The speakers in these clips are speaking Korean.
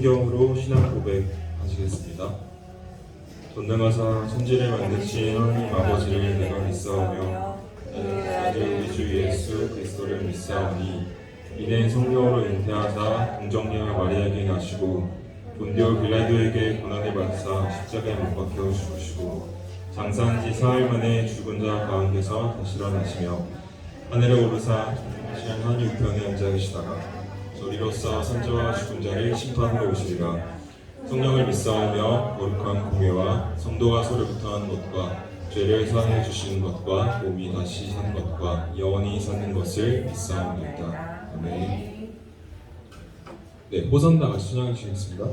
성경으로 신앙 고백하시겠습니다. 전능하사 천지를 만드신 하나님 아버지를 내가 믿사오며 나는 아들 우리 주 예수 그리스도를 믿사오니 이는 성령으로 잉태하사 동정녀 마리아에게 나시고 본디오 빌라도에게 고난을 받으사 십자가에 못 박혀 죽으시고 장사한 지 사흘 만에 죽은 자 가운데서 다시 일어나시며 하늘에 오르사 전능하신 하나님 우편에 앉아 계시다가 저리로서 산자와 죽은 자를 심판하러 오시리라. 성령을 믿사오며 거룩한 공회와 성도가 서로부터 하는 것과 죄를 사하여 주시는 것과 몸이 다시 사는 것과 영원히 사는 것을 믿사옵나이다. 아멘. 네, 호선 다 같이 찬양해 주시겠습니다.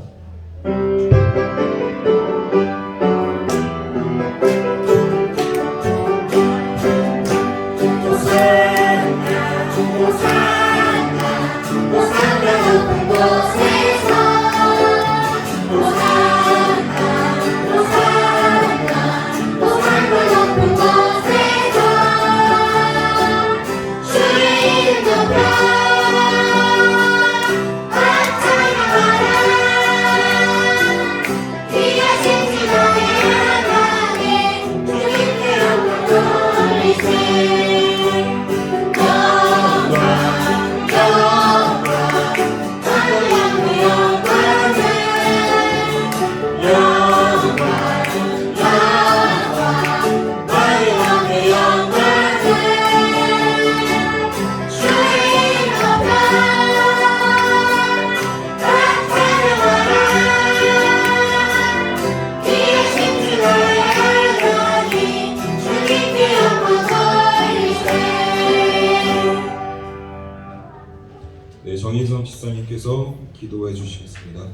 네, 정인성 집사님께서 기도해 주시겠습니다.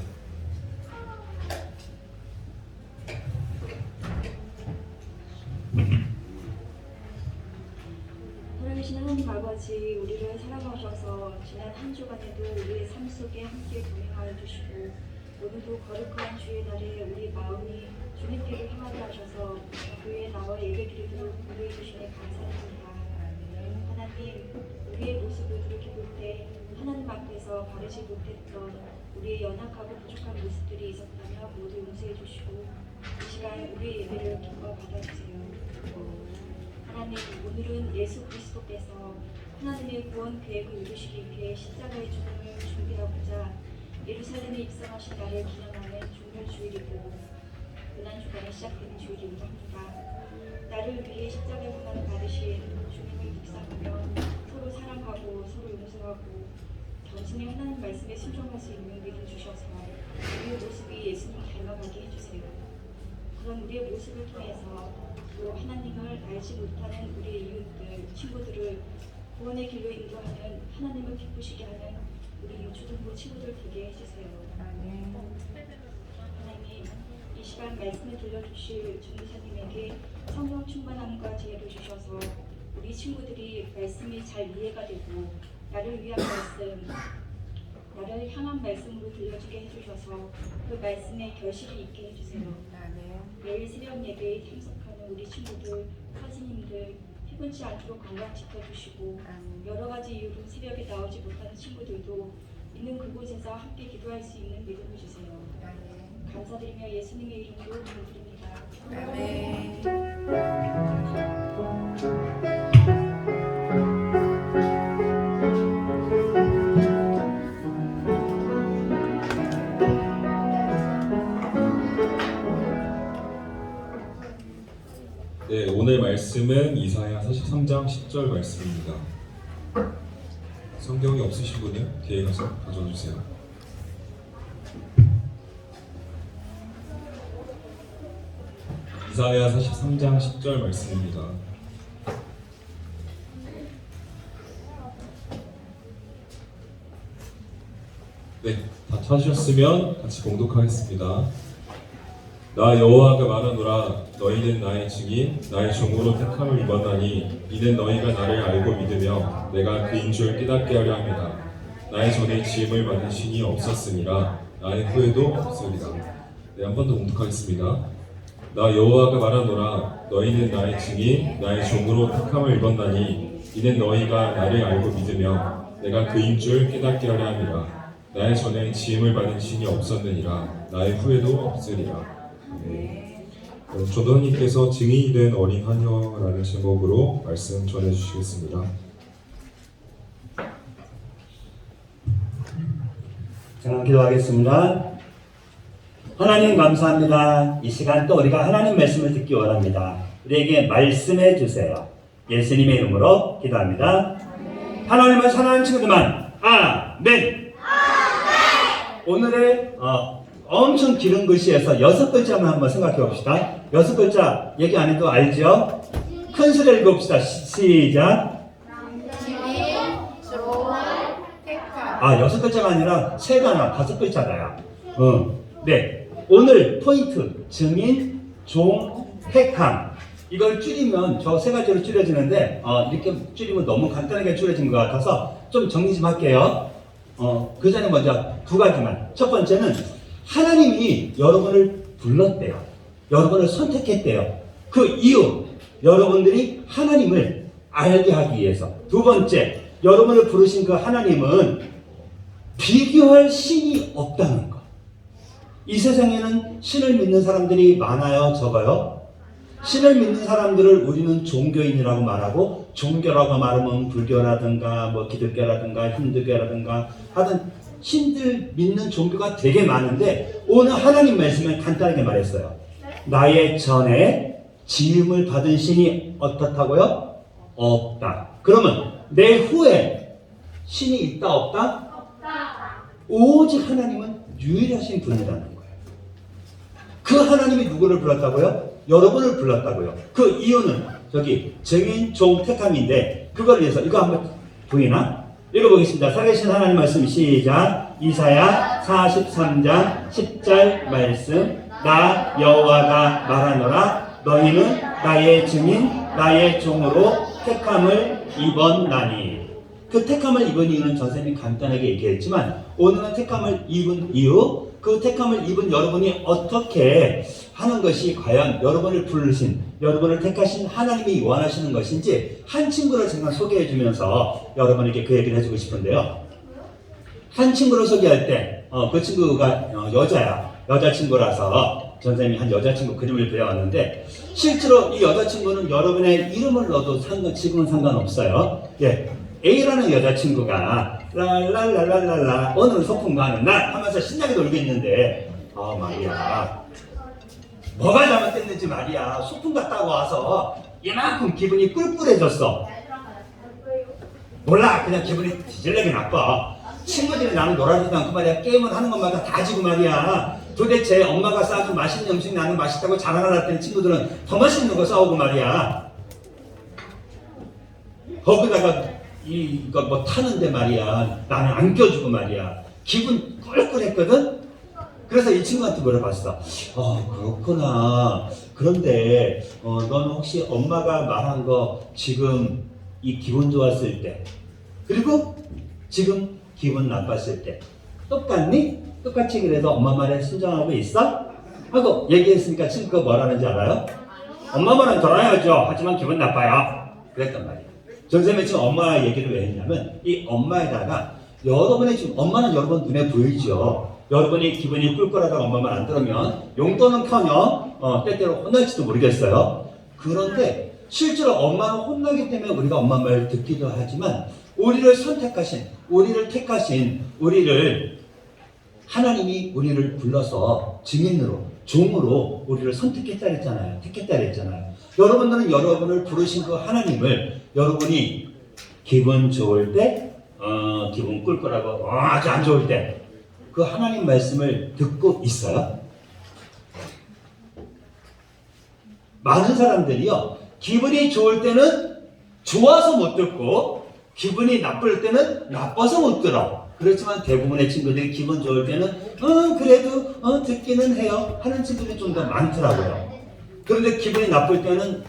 살아계신 하나님 아버지, 우리를 사랑하셔서 지난 한 주간에도 우리의 삶 속에 함께 동행하여 주시고 오늘도 거룩한 주의 날에 우리 마음이 주님께로 향하게 하셔서 교회에 나와 예배드리도록 인도해 주시니 감사합니다. 하나님, 우리의 모습을 돌이켜볼 때 하나님 앞에서 바르지 못했던 우리의 연약하고 부족한 모습들이 있었다면 모두 용서해 주시고 이 시간 우리의 예배를 기뻐 받아주세요. 하나님, 오늘은 예수 그리스도께서 하나님의 구원 계획을 이루시기 위해 십자가의 죽음을 준비하고자 예루살렘에 입성하신 날을 기념하는 종료주일이고 고난주간에 시작되는 주일이기도 합니다. 나를 위해 십자가의 고난을 받으신 주님을 묵상하며 서로 사랑하고 서로 용서하고 단순히 하나님 말씀에 순종할 수 있는 믿음 주셔서 우리의 모습이 예수님 닮아가게 해주세요. 그런 우리의 모습을 통해서 또 하나님을 알지 못하는 우리의 이웃들, 친구들을 구원의 길로 인도하는 하나님을 기쁘시게 하는 우리 유초등부 친구들 되게 해주세요. 하나님, 이 시간 말씀을 들려주실 전도사님에게 성령 충만함과 지혜를 주셔서 우리 친구들이 말씀이 잘 이해가 되고 나를 위한 말씀, 나를 향한 말씀으로 들려주게 해주셔서 그 말씀에 결실이 있게 해주세요. 매일 새벽 예배에 참석하는 우리 친구들, 사진님들 피곤치 않도록 건강 지켜주시고 여러 가지 이유로 새벽에 나오지 못하는 친구들도 있는 그곳에서 함께 기도할 수 있는 믿음을 주세요. 감사드리며 예수님의 이름으로 기도드립니다. 아멘. 네, 오늘 말씀은 이사야 43장 10절 말씀입니다. 성경이 없으신 분은 뒤에 가서 가져주세요. 이사야 43장 10절 말씀입니다. 네, 다 찾으셨으면 같이 봉독하겠습니다. 나 여호와가 말하노라. 너희는 나의 증인 나의 종으로 택함을 입었나니 이는 너희가 나를 알고 믿으며 내가 그인 줄 깨닫게 하려 함이다. 나의 전에 지음을 받은 신이 없었으니라 나의 후에도 없으리라. 네, 한 번 더 봉독하겠습니다. 나 여호와가 말하노라. 너희는 나의 증인 나의 종으로 택함을 입었나니 이는 너희가 나를 알고 믿으며 내가 그인 줄 깨닫게 하려 함이라. 나의 전에 지음을 받은 신이 없었느니라. 나의 후에도 없으리라. 네. 조도님께서 증인이 된 어린 하녀라는 제목으로 말씀 전해주시겠습니다. 제가 기도하겠습니다. 하나님 감사합니다. 이 시간 또 우리가 하나님 말씀을 듣기 원합니다. 우리에게 말씀해 주세요. 예수님의 이름으로 기도합니다. 하나님을 사랑하는 친구들만 아멘. 오늘의 엄청 길은 글씨에서 6글자만 한번 생각해 봅시다. 6글자 얘기 안 해도 알죠? 큰 소리로 읽어봅시다. 시작. 6글자가 아니라 3가나 5글자다야. 네. 오늘 포인트 증인, 종, 택함. 이걸 줄이면 저 3가지로 줄여지는데 이렇게 줄이면 너무 간단하게 줄여진 것 같아서 좀 정리 좀 할게요. 그 전에 먼저 2가지만. 첫 번째는 하나님이 여러분을 불렀대요. 여러분을 선택했대요. 그 이유, 여러분들이 하나님을 알게 하기 위해서. 2번째, 여러분을 부르신 그 하나님은 비교할 신이 없다는 것. 이 세상에는 신을 믿는 사람들이 많아요, 적어요? 신을 믿는 사람들을 우리는 종교인이라고 말하고, 종교라고 말하면 불교라든가 뭐 기독교라든가 힌두교라든가 하여튼 신들 믿는 종교가 되게 많은데, 오늘 하나님 말씀은 간단하게 말했어요. 나의 전에 지음을 받은 신이 어떻다고요? 없다. 그러면 내 후에 신이 있다 없다? 오직 하나님은 유일하신 분이라는 거예요. 그 하나님이 누구를 불렀다고요? 여러분을 불렀다고요. 그 이유는 저기 증인, 종, 택함인데 그걸 위해서 이거 한번 보이나? 읽어보겠습니다. 살아계신 하나님 말씀 시작. 이사야 43장 10절 말씀. 나 여호와가 말하노라. 너희는 나의 증인, 나의 종으로 택함을 입었나니. 그 택함을 입은 이유는 전생이 간단하게 얘기했지만 오늘은 택함을 입은 이유, 그 택함을 입은 여러분이 어떻게 하는 것이 과연 여러분을 부르신, 여러분을 택하신 하나님이 원하시는 것인지 한 친구를 제가 소개해 주면서 여러분에게 그 얘기를 해주고 싶은데요. 한 친구를 소개할 때 그 친구가 여자야. 여자친구라서 전생이 한 여자친구 그림을 그려왔는데 실제로 이 여자친구는 여러분의 이름을 넣어도 지금은 상관없어요. 예. A라는 여자친구가 랄랄랄랄랄라 오늘 소풍 가는 날 하면서 신나게 놀고 있는데 말이야 뭐가 잘못됐는지 말이야 소풍 갔다고 와서 이만큼 기분이 꿀꿀해졌어. 몰라 그냥 기분이 뒤질려게 나빠. 친구들이 나는 놀아주지도 않고 말이야 게임을 하는 것마다 다 지고 말이야 도대체 엄마가 싸준 맛있는 음식 나는 맛있다고 자랑을 할 때는 친구들은 더 맛있는 거 싸우고 말이야 거기다가 이거 뭐 타는데 말이야 나는 안 껴주고 말이야 기분 꿀꿀했거든. 그래서 이 친구한테 물어봤어. 그렇구나. 그런데 너는 혹시 엄마가 말한 거 지금 이 기분 좋았을 때 그리고 지금 기분 나빴을 때 똑같니? 똑같이 그래도 엄마 말에 순종하고 있어? 하고 얘기했으니까 친구가 뭐라는지 알아요? 엄마 말은 들어야죠. 하지만 기분 나빠요. 그랬단 말이야. 전생에 지금 엄마 얘기를 왜 했냐면 이 엄마에다가 여러분의 지금 엄마는 여러분 눈에 보이죠. 여러분이 기분이 꿀꿀하다가 엄마 말 안 들으면 용돈은커녕 때때로 혼날지도 모르겠어요. 그런데 실제로 엄마는 혼나기 때문에 우리가 엄마 말 듣기도 하지만 우리를 선택하신, 우리를 택하신, 하나님이 우리를 불러서 증인으로, 종으로 우리를 선택했다 그랬잖아요. 택했다 그랬잖아요. 여러분들은 여러분을 부르신 그 하나님을 여러분이 기분 좋을 때, 기분 꿀꿀하고 아주 안 좋을 때 그 하나님 말씀을 듣고 있어요? 많은 사람들이요. 기분이 좋을 때는 좋아서 못 듣고 기분이 나쁠 때는 나빠서 못 들어. 그렇지만 대부분의 친구들이 기분 좋을 때는 그래도 듣기는 해요 하는 친구들이 좀 더 많더라고요. 그런데 기분이 나쁠 때는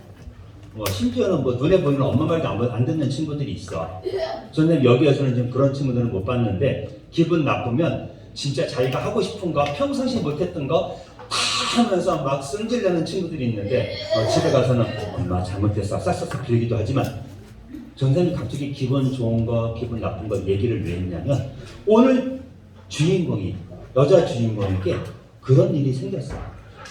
심지어는 눈에 보이는 엄마 말도 안 듣는 친구들이 있어. 저는 여기에서는 지금 그런 친구들은 못 봤는데 기분 나쁘면 진짜 자기가 하고 싶은 거 평상시에 못했던 거 다 하면서 막 승질내는 친구들이 있는데 집에 가서는 엄마 잘못했어 싹싹 빌기도 하지만 전생이 갑자기 기분 좋은 거 기분 나쁜 거 얘기를 왜 했냐면 오늘 주인공이 여자 주인공에게 그런 일이 생겼어.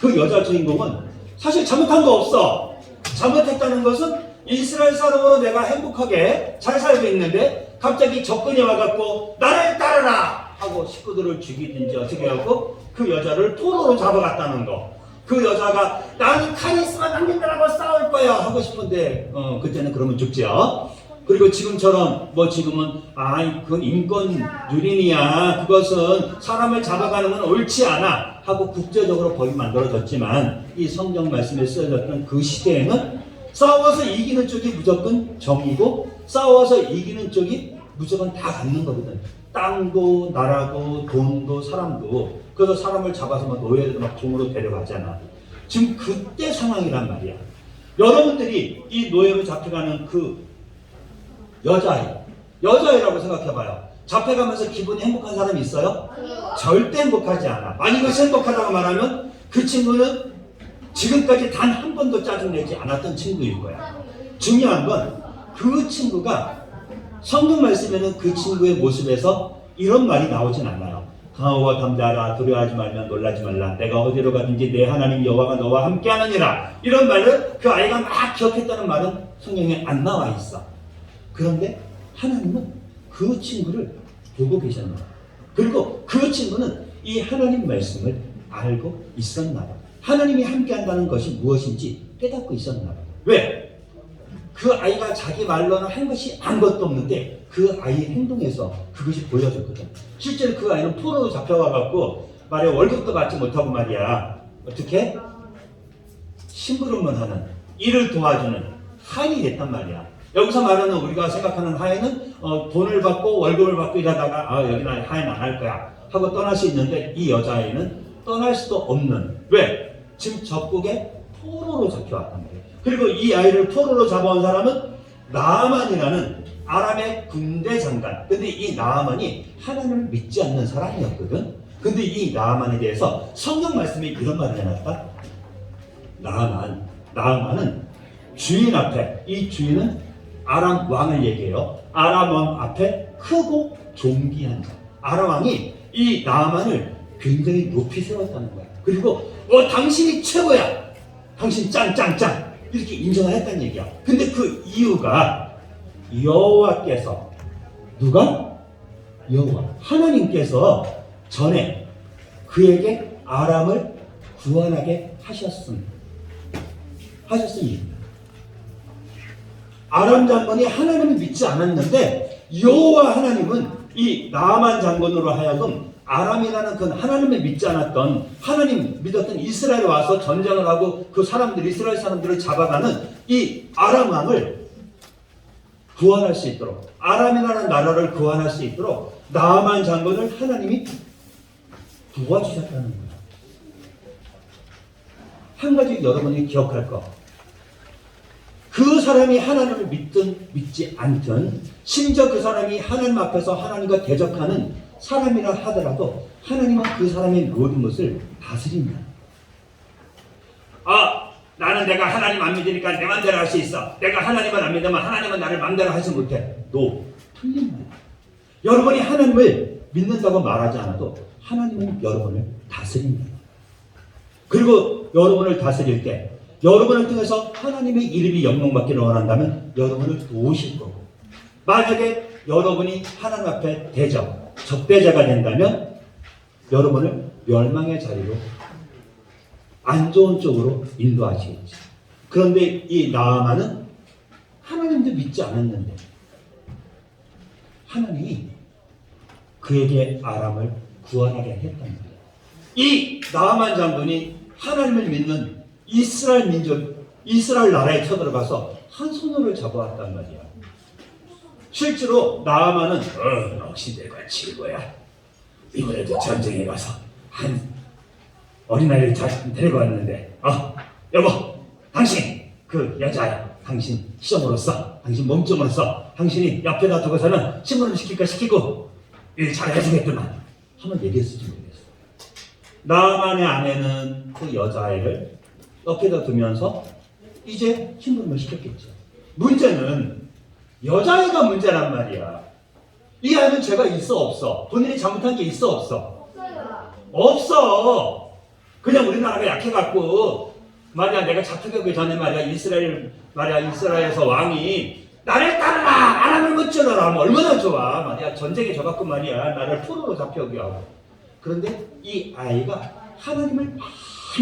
그 여자 주인공은 사실 잘못한 거 없어. 잘못했다는 것은 이스라엘 사람으로 내가 행복하게 잘 살고 있는데 갑자기 적군이 와갖고 나를 따르라 하고 식구들을 죽이든지 어떻게 하고 그 여자를 포로로 잡아갔다는 거. 그 여자가 나는 칼이 있으면 남긴다라고 싸울 거야 하고 싶은데 그때는 그러면 죽지요. 그리고 지금처럼 뭐 지금은 그건 인권 유린이야, 그것은 사람을 잡아가는 건 옳지 않아 하고 국제적으로 법이 만들어졌지만 이 성경 말씀에 쓰여졌던 그 시대에는 싸워서 이기는 쪽이 무조건 정이고 싸워서 이기는 쪽이 무조건 다 갖는 거거든. 땅도 나라도 돈도 사람도. 그래서 사람을 잡아서 막 노예도 막 종으로 데려가잖아. 지금 그때 상황이란 말이야. 여러분들이 이 노예로 잡혀가는 그 여자아이라고 생각해봐요. 잡혀가면서 기분이 행복한 사람이 있어요? 절대 행복하지 않아. 만약 그것이 행복하다고 말하면 그 친구는 지금까지 단 한 번도 짜증내지 않았던 친구일 거야. 중요한 건 그 친구가 성경 말씀에는 그 친구의 모습에서 이런 말이 나오진 않아요. 강하고 담대하라, 두려워하지 말면 놀라지 말라, 내가 어디로 가든지 내 하나님 여호와가 너와 함께하느니라. 이런 말을 그 아이가 막 기억했다는 말은 성경에 안 나와 있어. 그런데 하나님은 그 친구를 보고 계셨나 봐. 그리고 그 친구는 이 하나님 말씀을 알고 있었나 봐. 하나님이 함께한다는 것이 무엇인지 깨닫고 있었나 봐. 왜? 그 아이가 자기 말로는 한 것이 아무것도 없는데 그 아이의 행동에서 그것이 보여졌거든. 실제로 그 아이는 포로로 잡혀와갖고 말이야 월급도 받지 못하고 말이야 어떻게? 심부름을 하는, 일을 도와주는 하인이 됐단 말이야. 여기서 말하는 우리가 생각하는 하인은 돈을 받고 월급을 받고 일하다가 여기는 하인 안 할 거야 하고 떠날 수 있는데 이 여자아이는 떠날 수도 없는, 왜? 지금 적국에 포로로 잡혀왔단 말이야. 그리고 이 아이를 포로로 잡아온 사람은 나아만이라는 아람의 군대 장관. 근데 이 나아만이 하나님을 믿지 않는 사람이었거든. 근데 이 나아만에 대해서 성경 말씀에 이런 말을 해놨다. 나아만은 주인 앞에, 이 주인은 아람 왕을 얘기해요. 아람 왕 앞에 크고 존귀한 자. 아람 왕이 이 나아만을 굉장히 높이 세웠다는 거야. 그리고 당신이 최고야. 당신 짱짱짱. 이렇게 인정을 했다는 얘기야. 근데 그 이유가 여호와께서, 누가? 여호와 하나님께서 전에 그에게 아람을 구원하게 하셨습니다. 아람 장군이 하나님을 믿지 않았는데 여호와 하나님은 이 나아만 장군으로 하여금 아람이라는 그 하나님을 믿지 않았던, 하나님 믿었던 이스라엘에 와서 전쟁을 하고 그 사람들, 이스라엘 사람들을 잡아가는 이 아람 왕을 구원할 수 있도록, 아람이라는 나라를 구원할 수 있도록 나아만 장군을 하나님이 도와주셨다는 거야. 한 가지 여러분이 기억할 거. 그 사람이 하나님을 믿든 믿지 않든, 심지어 그 사람이 하나님 앞에서 하나님과 대적하는 사람이라 하더라도 하나님은 그 사람의 모든 것을 다스립니다. 나는 내가 하나님 안 믿으니까 내 맘대로 할 수 있어. 내가 하나님을 안 믿으면 하나님은 나를 맘대로 하지 못해. 틀린 말이야. 여러분이 하나님을 믿는다고 말하지 않아도 하나님은 여러분을 다스립니다. 그리고 여러분을 다스릴 때 여러분을 통해서 하나님의 이름이 영광받기를 원한다면 여러분을 도우실 거고, 만약에 여러분이 하나님 앞에 적대자가 된다면 여러분을 멸망의 자리로, 안 좋은 쪽으로 인도하시겠지. 그런데 이 나아만은 하나님도 믿지 않았는데 하나님이 그에게 아람을 구원하게 했단 말이야. 이 나아만 장군이 하나님을 믿는 이스라엘 민족, 이스라엘 나라에 쳐들어가서 한 손으로 잡아왔단 말이야. 실제로 나아만은 역시 내가 최고야. 이번에도 전쟁에 가서 한 어린아이를 데리고 왔는데 여보, 당신 그 여자야. 당신 시험으로서, 당신 몸종으로서 당신이 옆에다 두고서는 신문을 시킬까 시키고 일 잘 해주겠구만 한번 얘기했을지 모르겠어. 나아만의 아내는 그 여자아이를 옆에다 두면서 이제 신문을 시켰겠죠. 문제는 여자아이가 문제란 말이야. 이 아이는 죄가 있어 없어? 본인이 잘못한 게 있어 없어? 없어. 그냥 우리나라가 약해갖고 말이야 내가 잡혀가기 전에 말이야 이스라엘에서 왕이 나를 따르라 안 하면 어쩌라 하면 얼마나 좋아 말이야 전쟁에 져갖고 말이야 나를 포로로 잡혀오게 하고 그런데 이 아이가 하나님을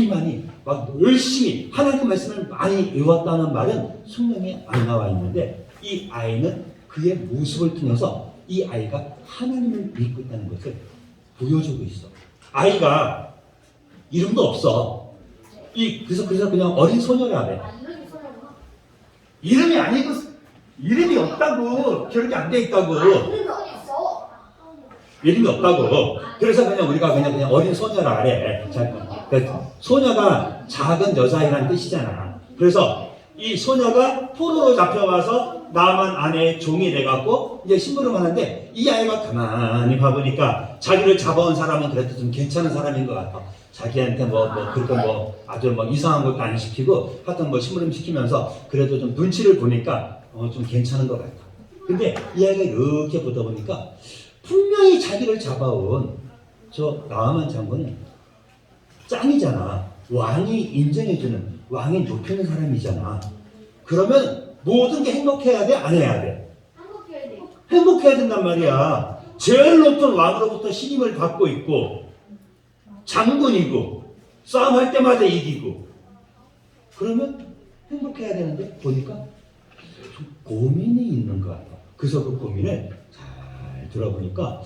많이 막 열심히 하나님 말씀을 많이 외웠다는 말은 성경에 안 나와 있는데 이 아이는 그의 모습을 통해서 이 아이가 하나님을 믿고 있다는 것을 보여주고 있어. 아이가 이름도 없어. 그래서 그냥 어린 소녀라래. 이름이 아니고 이름이 없다고 기록이 안 돼 있다고. 이름이 없다고. 그래서 그냥 우리가 그냥 어린 소녀라 그래. 그러니까 소녀가 작은 여자애라는 뜻이잖아. 그래서 이 소녀가 포로로 잡혀와서 나만 아내의 종이 돼갖고 이제 심부름 하는데 이 아이가 가만히 봐보니까 자기를 잡아온 사람은 그래도 좀 괜찮은 사람인 것 같아. 자기한테 그러니까 아주 이상한 것도 안 시키고 하여튼 심부름 시키면서 그래도 좀 눈치를 보니까 좀 괜찮은 것 같아. 근데 이 아이가 이렇게 보다 보니까 분명히 자기를 잡아온 저 나아만 장군은 짱이잖아. 왕이 인정해주는 왕이 높이는 사람이잖아. 그러면 모든 게 행복해야 돼? 안 해야 돼? 행복해야 된단 말이야. 제일 높은 왕으로부터 신임을 받고 있고 장군이고 싸움할 때마다 이기고 그러면 행복해야 되는데 보니까 좀 고민이 있는 것 같아. 그래서 그 고민을 잘 들어보니까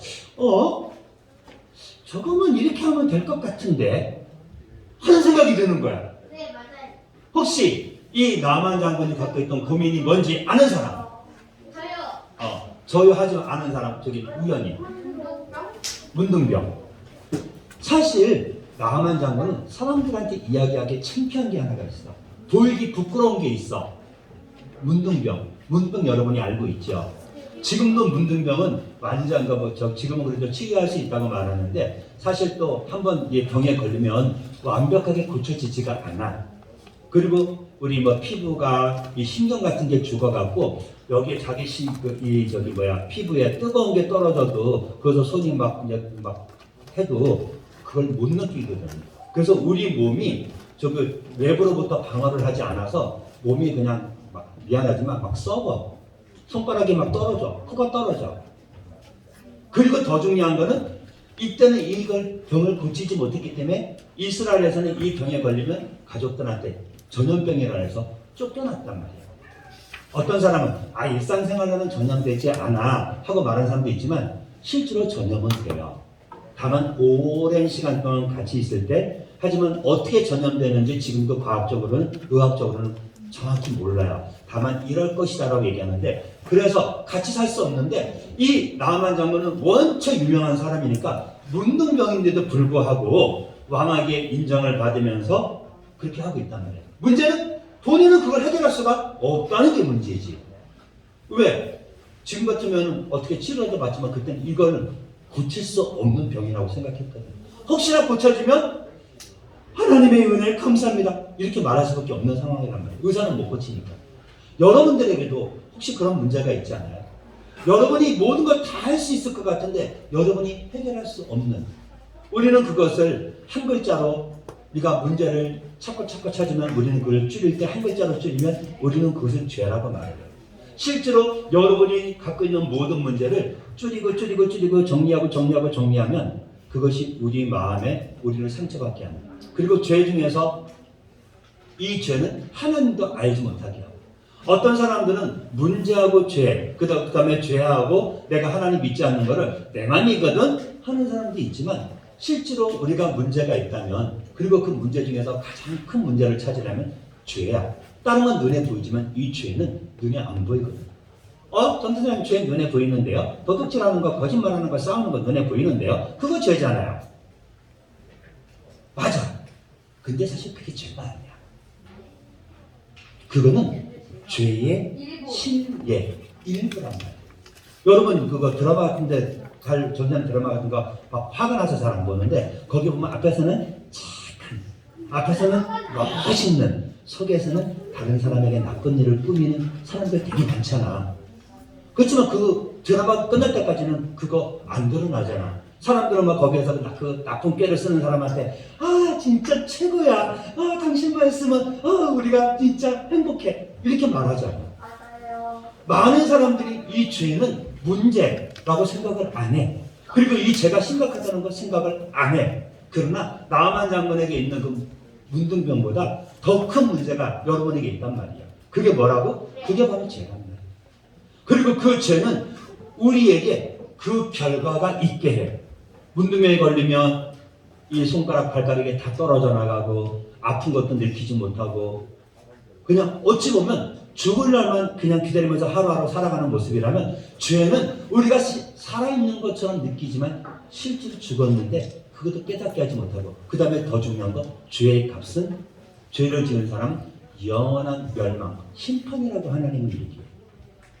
저거면 이렇게 하면 될 것 같은데 하는 생각이 드는 거야. 네, 맞아요. 혹시 이 나만 장군이 갖고 있던 고민이 뭔지 아는 사람? 저요. 저요 하지 아는 사람 저기 우연히 문둥병. 사실 나만 장군은 사람들한테 이야기하기 창피한 게 하나가 있어. 보이기 부끄러운 게 있어. 문둥병. 문둥병 여러분이 알고 있죠? 지금도 문둥병은 완전 지금은 그래도 치료할 수 있다고 말하는데 사실 또 한번 이 병에 걸리면 완벽하게 고쳐지지가 않아. 그리고 우리 피부가 이 신경 같은 게 죽어갖고 여기에 자기 피부에 뜨거운 게 떨어져도 거기서 손이 막 해도 그걸 못 느끼거든. 그래서 우리 몸이 외부로부터 방어를 하지 않아서 몸이 그냥 미안하지만 썩어. 손가락이 떨어져. 코가 떨어져. 그리고 더 중요한 거는 이때는 이걸 병을 고치지 못했기 때문에 이스라엘에서는 이 병에 걸리면 가족들한테 전염병이라 해서 쫓겨났단 말이에요. 어떤 사람은 일상생활에는 전염되지 않아 하고 말하는 사람도 있지만 실제로 전염은 돼요. 다만 오랜 시간 동안 같이 있을 때 하지만 어떻게 전염되는지 지금도 과학적으로는 의학적으로는 정확히 몰라요. 다만 이럴 것이다라고 얘기하는데 그래서 같이 살 수 없는데 이 나아만 장군은 원체 유명한 사람이니까 문둥병인데도 불구하고 왕에게 인정을 받으면서 그렇게 하고 있단 말이에요. 문제는 본인은 그걸 해결할 수가 없다는 게 문제지. 왜? 지금 같으면 어떻게 치료도 받지만 그때는 이거는 고칠 수 없는 병이라고 생각했거든. 혹시나 고쳐지면 하나님의 은혜에 감사합니다. 이렇게 말할 수밖에 없는 상황이란 말이에요. 의사는 못 고치니까. 여러분들에게도 혹시 그런 문제가 있지 않아요? 여러분이 모든 걸 다 할 수 있을 것 같은데 여러분이 해결할 수 없는. 우리는 그것을 한 글자로 네가 문제를 찾고 찾으면 우리는 그걸 줄일 때 한 글자로 줄이면 우리는 그것을 죄라고 말해요. 실제로 여러분이 갖고 있는 모든 문제를 줄이고 정리하면 그것이 우리 마음에 우리를 상처받게 합니다. 그리고 죄 중에서 이 죄는 하나님도 알지 못하게 하고 어떤 사람들은 문제하고 죄, 그 다음에 죄하고 내가 하나님 믿지 않는 거를 내 맘이거든 하는 사람도 있지만 실제로 우리가 문제가 있다면 그리고 그 문제 중에서 가장 큰 문제를 찾으려면 죄야. 다른 건 눈에 보이지만 이 죄는 눈에 안 보이거든. 전도사님 죄 눈에 보이는데요. 도둑질하는 거, 거짓말하는 거, 싸우는 거 눈에 보이는데요. 그거 죄잖아요. 맞아. 근데 사실 그게 죄가 아니야. 그거는 죄의 일부란 말이에요. 여러분 그거 드라마 같은데 전년 드라마 같은 거 막 화가 나서 잘 안 보는데 거기 보면 앞에서는 착한, 앞에서는 멋있는, 속에서는 다른 사람에게 나쁜 일을 꾸미는 사람들 되게 많잖아. 그렇지만 그 드라마 끝날 때까지는 그거 안 드러나잖아. 사람들은 막 거기에서 그 나쁜 꾀를 쓰는 사람한테 아 진짜 최고야. 아 당신만 있으면 우리가 진짜 행복해. 이렇게 말하잖아. 맞아요. 많은 사람들이 이 죄는 문제라고 생각을 안 해. 그리고 이 죄가 심각하다는 걸 생각을 안 해. 그러나 나만 장군에게 있는 그 문둥병보다 더 큰 문제가 여러분에게 있단 말이야. 그게 뭐라고? 그게 바로 죄란 말이야. 그리고 그 죄는 우리에게 그 결과가 있게 해. 문둥병에 걸리면 이 손가락 발가락이 다 떨어져 나가고 아픈 것도 느끼지 못하고 그냥 어찌 보면 죽을 날만 그냥 기다리면서 하루하루 살아가는 모습이라면 죄는 우리가 살아있는 것처럼 느끼지만 실제로 죽었는데 그것도 깨닫게 하지 못하고 그 다음에 더 중요한 건 죄의 값은 죄를 지은 사람은 영원한 멸망, 심판이라고 하나님은 얘기해요.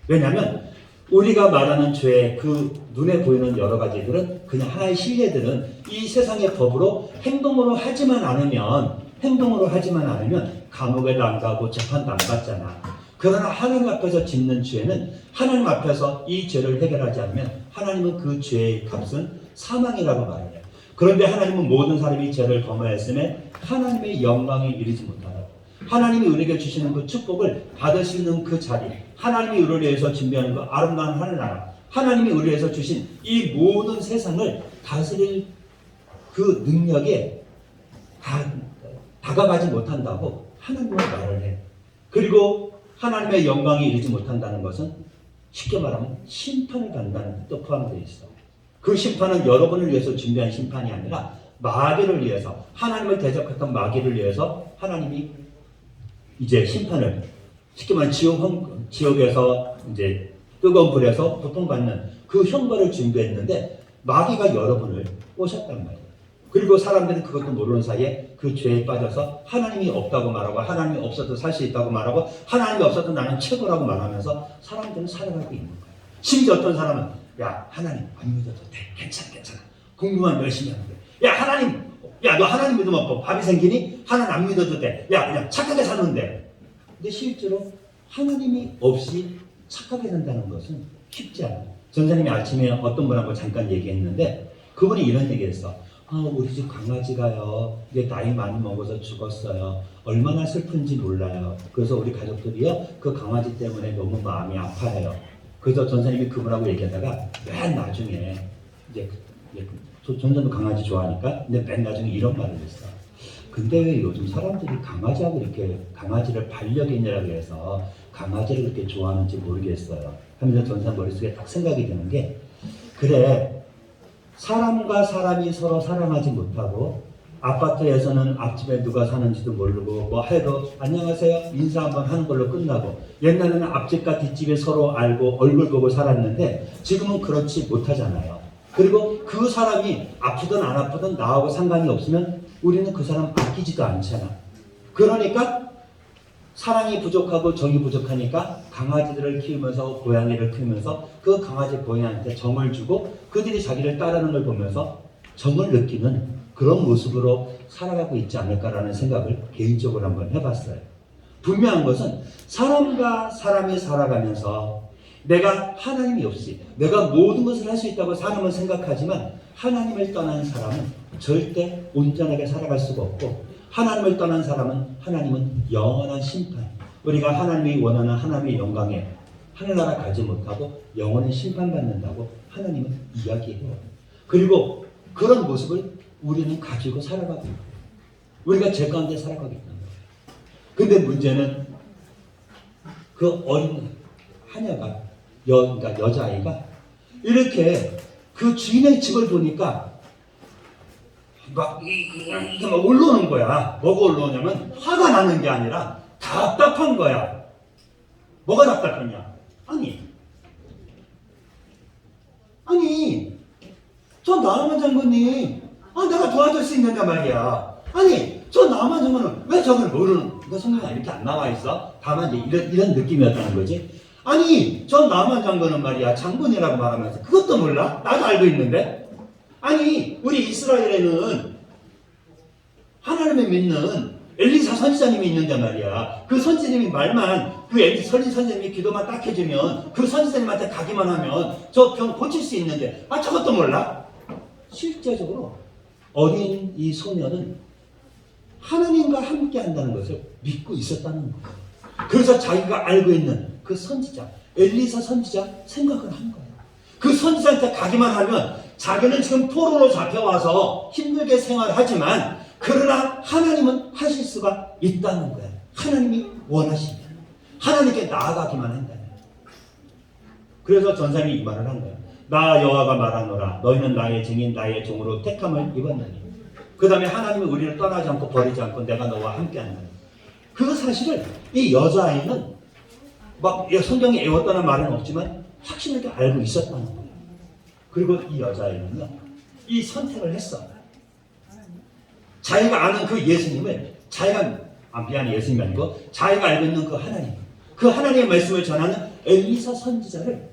왜냐하면 우리가 말하는 죄, 그 눈에 보이는 여러 가지들은 그냥 하나의 실례들은 이 세상의 법으로 행동으로 하지만 않으면 감옥에도 안 가고 재판도 안 받잖아. 그러나 하나님 앞에서 짓는 죄는 하나님 앞에서 이 죄를 해결하지 않으면 하나님은 그 죄의 값은 사망이라고 말해요. 그런데 하나님은 모든 사람이 죄를 범하였음에 하나님의 영광에 이르지 못하라고. 하나님이 우리에게 주시는 그 축복을 받을 수 있는 그 자리, 하나님이 우리를 위해서 준비하는 그 아름다운 하늘나라, 하나님이 우리를 위해서 주신 이 모든 세상을 다스릴 그 능력에 다가가지 못한다고 하나님은 말을 해. 그리고 하나님의 영광에 이르지 못한다는 것은 쉽게 말하면 심판을 받는다는 뜻도 포함되어 있어. 그 심판은 여러분을 위해서 준비한 심판이 아니라 마귀를 위해서, 하나님을 대적했던 마귀를 위해서 하나님이 이제 심판을, 쉽게 말하면 지옥에서 이제 뜨거운 불에서 고통받는 그 형벌을 준비했는데 마귀가 여러분을 꼬셨단 말이에요. 그리고 사람들은 그것도 모르는 사이에 그 죄에 빠져서 하나님이 없다고 말하고 하나님이 없어도 살 수 있다고 말하고 하나님이 없어도 나는 최고라고 말하면서 사람들은 살아가고 있는 거예요. 심지어 어떤 사람은 야 하나님 안 믿어도 돼. 괜찮아. 공부만 열심히 하면 돼. 야 하나님, 야 너 하나님 믿으면 뭐 밥이 생기니? 하나님 안 믿어도 돼. 야 그냥 착하게 사면 돼. 근데 실제로 하나님이 없이 착하게 산다는 것은 쉽지 않아요. 전사님이 아침에 어떤 분하고 잠깐 얘기했는데 그분이 이런 얘기했어. 우리 집 강아지가요 이제 나이 많이 먹어서 죽었어요. 얼마나 슬픈지 몰라요. 그래서 우리 가족들이요 그 강아지 때문에 너무 마음이 아파해요. 그래서 전사님이 그분하고 얘기하다가 맨 나중에 이제 전사도 강아지 좋아하니까 근데 맨 나중에 이런 말을 했어. 근데 왜 요즘 사람들이 강아지하고 이렇게 강아지를 반려견이라고 해서 강아지를 그렇게 좋아하는지 모르겠어요. 하면서 전사 머릿속에 딱 생각이 드는 게 그래 사람과 사람이 서로 사랑하지 못하고 아파트에서는 앞집에 누가 사는지도 모르고 뭐 해도 안녕하세요 인사 한번 하는 걸로 끝나고 옛날에는 앞집과 뒷집이 서로 알고 얼굴 보고 살았는데 지금은 그렇지 못하잖아요. 그리고 그 사람이 아프든 안 아프든 나하고 상관이 없으면 우리는 그 사람 아끼지도 않잖아. 그러니까 사랑이 부족하고 정이 부족하니까 강아지들을 키우면서 고양이를 키우면서 그 강아지 고양이한테 정을 주고 그들이 자기를 따르는 걸 보면서 정을 느끼는 그런 모습으로 살아가고 있지 않을까라는 생각을 개인적으로 한번 해봤어요. 분명한 것은 사람과 사람이 살아가면서 내가 하나님이 없이 내가 모든 것을 할 수 있다고 사람은 생각하지만 하나님을 떠난 사람은 절대 온전하게 살아갈 수가 없고 하나님을 떠난 사람은 하나님은 영원한 심판, 우리가 하나님이 원하는 하나님의 영광에 하늘나라 가지 못하고 영원히 심판받는다고 하나님은 이야기해요. 그리고 그런 모습을 우리는 가지고 살아가고 있고 우리가 죄 가운데 살아가고 있는 거예요. 근데 문제는 그 어린 하녀가 그러니까 여자아이가 이렇게 그 주인의 집을 보니까 막 올라오는 거야. 뭐가 올라오냐면 화가 나는 게 아니라 답답한 거야. 뭐가 답답했냐? 아니 저 나만 장군님 내가 도와줄 수 있는데 말이야. 저 나만 장군은 왜 저걸 모르는 거 성경에 이렇게 안 나와 있어? 다만 이제 이런 느낌이었다는 거지. 저 나만 장군은 말이야 장군이라고 말하면서 그것도 몰라? 나도 알고 있는데 우리 이스라엘에는 하나님을 믿는 엘리사 선지자님이 있는데 말이야. 그 선지자님이 말만, 그 선지자님이 기도만 딱 해주면, 그 선지자님한테 가기만 하면 저 병 고칠 수 있는데, 저것도 몰라? 실제적으로 어린 이 소녀는 하나님과 함께 한다는 것을 믿고 있었다는 거예요. 그래서 자기가 알고 있는 그 선지자, 엘리사 선지자 생각을 한 거예요. 그 선지자한테 가기만 하면 자기는 지금 포로로 잡혀와서 힘들게 생활하지만 그러나 하나님은 하실 수가 있다는 거예요. 하나님이 원하시면 하나님께 나아가기만 한다는 거예요. 그래서 전사님이 이 말을 한 거예요. 나 여호와가 말하노라 너희는 나의 증인 나의 종으로 택함을 입었느니 그 다음에 하나님은 우리를 떠나지 않고 버리지 않고 내가 너와 함께 한다. 그 사실을 이 여자아이는 막 성경에 애웠다는 말은 없지만 확실하게 알고 있었다는 거예요. 그리고 이 여자아이는요 이 선택을 했어. 자기가 아는 그 예수님을 미안해 예수님이 아니고 자기가 알고 있는 그 하나님, 그 하나님의 말씀을 전하는 엘리사 선지자를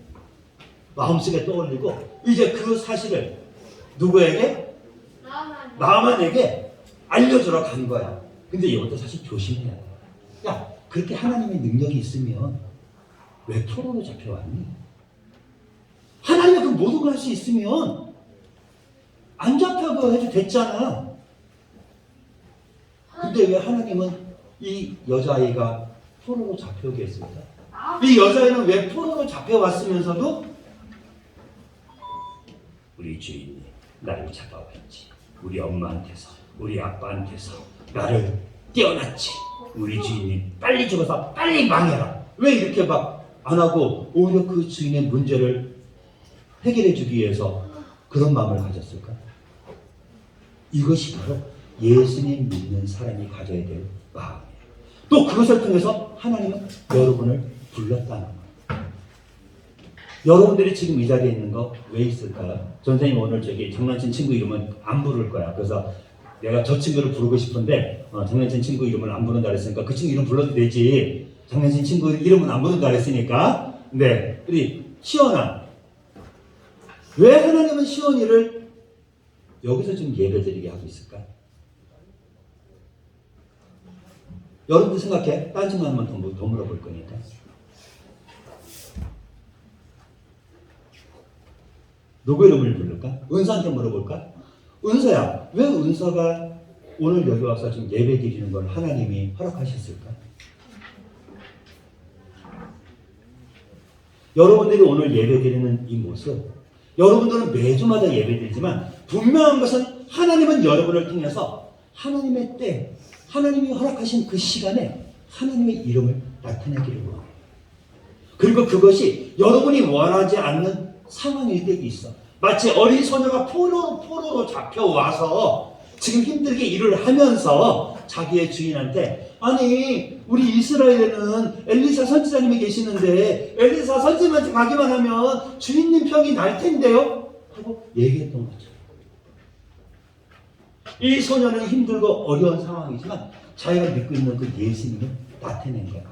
마음속에 떠올리고 이제 그 사실을 누구에게? 나아만에게 알려주러 간 거야. 근데 이것도 사실 조심해야 돼. 야, 그렇게 하나님의 능력이 있으면 왜 포로로 잡혀왔니? 하나님이 그 모든 걸 할 수 있으면 안 잡혀도 해도 됐잖아. 근데 왜 하나님은 이 여자아이가 포로로 잡혀오게 했을까? 이 여자아이는 왜 포로로 잡혀왔으면서도 우리 주인이 나를 잡아왔지. 우리 엄마한테서, 우리 아빠한테서 나를 떼어놨지. 우리 주인이 빨리 죽어서 빨리 망해라. 왜 이렇게 막 안 하고 오히려 그 주인의 문제를 해결해 주기 위해서 그런 마음을 가졌을까? 이것이 바로 예수님 믿는 사람이 가져야 될 마음이에요. 또 그것을 통해서 하나님은 여러분을 불렀다는 거예요. 여러분들이 지금 이 자리에 있는 거 왜 있을까요? 선생님 오늘 장난친 친구 이름은 안 부를 거야. 그래서 내가 저 친구를 부르고 싶은데 장난친 친구 이름을 안 부른다 그랬으니까 그 친구 이름 불러도 되지. 장난친 친구 이름은 안 부른다 그랬으니까. 네, 우리 시원아. 왜 하나님은 시원이를 여기서 좀 예배드리게 하고 있을까? 여러분들 생각해. 딴 친구 한 번 더 물어볼 거니까. 누구 이름을 부를까? 은서한테 물어볼까? 은서야, 왜 은서가 오늘 여기 와서 지금 예배 드리는 걸 하나님이 허락하셨을까? 여러분들이 오늘 예배 드리는 이 모습, 여러분들은 매주마다 예배 드리지만 분명한 것은 하나님은 여러분을 통해서 하나님의 때, 하나님이 허락하신 그 시간에 하나님의 이름을 나타내기를 원해요. 그리고 그것이 여러분이 원하지 않는 상황일 때도 있어. 마치 어린 소녀가 포로로 잡혀와서 지금 힘들게 일을 하면서 자기의 주인한테 아니 우리 이스라엘에는 엘리사 선지자님이 계시는데 엘리사 선지자님한테 가기만 하면 주인님 평이 날 텐데요? 하고 얘기했던 거죠. 이 소녀는 힘들고 어려운 상황이지만 자기가 믿고 있는 그 예수님을 나타낸 거예요.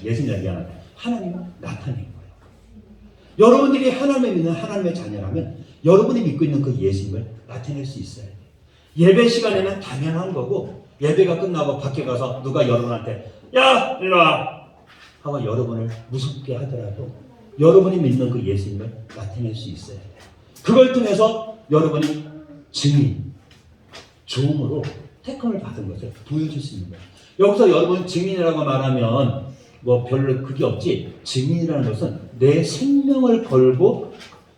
예수님이 미안하다. 하나님을 나타낸 거예요. 여러분들이 하나님을 믿는 하나님의 자녀라면 여러분이 믿고 있는 그 예수님을 나타낼 수 있어야 돼요. 예배 시간에는 당연한 거고 예배가 끝나고 밖에 가서 누가 여러분한테 야 일로 와 하고 여러분을 무섭게 하더라도 여러분이 믿는 그 예수님을 나타낼 수 있어야 돼요. 그걸 통해서 여러분이 증인, 종으로 택함을 받은 것을 보여줄 수 있는 거예요. 여기서 여러분 증인이라고 말하면 뭐 별로 그게 없지. 증인이라는 것은 내 생명을 걸고